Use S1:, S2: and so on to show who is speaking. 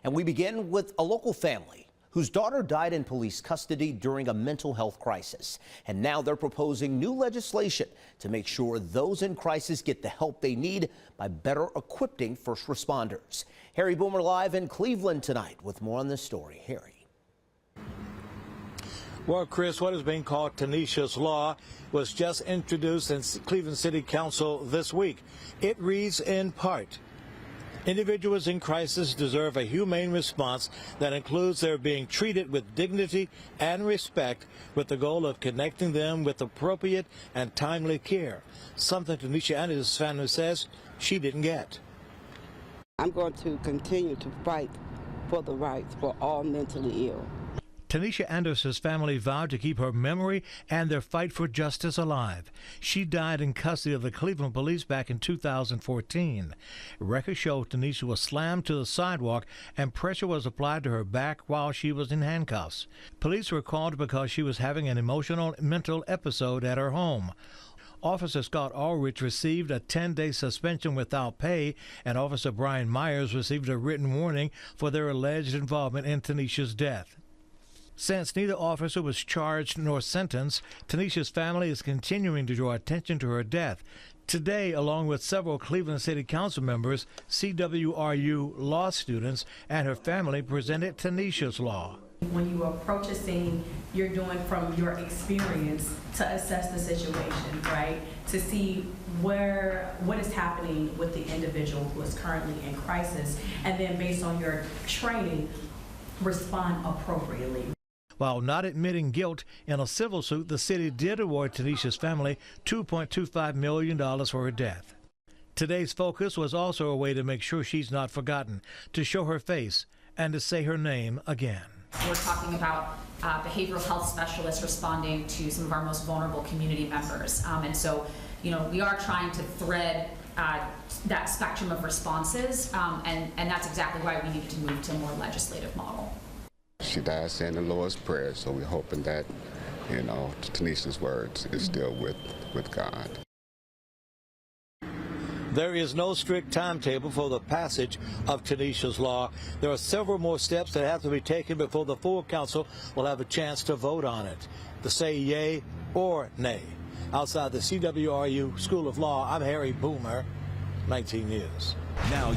S1: And we begin with a local family whose daughter died in police custody during a mental health crisis. And now they're proposing new legislation to make sure those in crisis get the help they need by better equipping first responders. Harry Boomer live in Cleveland tonight with more on this story. Harry.
S2: Well, Chris, what is being called Tanisha's Law was just introduced in Cleveland City Council this week. It reads in part, individuals in crisis deserve a humane response that includes their being treated with dignity and respect with the goal of connecting them with appropriate and timely care, something Tanisha and his family says she didn't get.
S3: I'm going to continue to fight for the rights for all mentally ill.
S2: Tanisha Anderson's family vowed to keep her memory and their fight for justice alive. She died in custody of the Cleveland police back in 2014. Records show Tanisha was slammed to the sidewalk and pressure was applied to her back while she was in handcuffs. Police were called because she was having an emotional mental episode at her home. Officer Scott Ulrich received a 10-day suspension without pay, and Officer Brian Myers received a written warning for their alleged involvement in Tanisha's death. Since neither officer was charged nor sentenced, Tanisha's family is continuing to draw attention to her death. Today, along with several Cleveland City Council members, CWRU law students, and her family presented Tanisha's Law.
S4: When you approach a scene, you're doing from your experience to assess the situation, right? To see what is happening with the individual who is currently in crisis, and then based on your training, respond appropriately.
S2: While not admitting guilt in a civil suit, the city did award Tanisha's family $2.25 million for her death. Today's focus was also a way to make sure she's not forgotten, to show her face, and to say her name again.
S5: We're talking about behavioral health specialists responding to some of our most vulnerable community members. And so, we are trying to thread that spectrum of responses, and that's exactly why we needed to move to a more legislative model.
S6: She died saying the Lord's Prayer, so we're hoping that, Tanisha's words is still with God.
S2: There is no strict timetable for the passage of Tanisha's Law. There are several more steps that have to be taken before the full council will have a chance to vote on it, to say yay or nay. Outside the CWRU School of Law, I'm Harry Boomer, 19 News.
S1: Now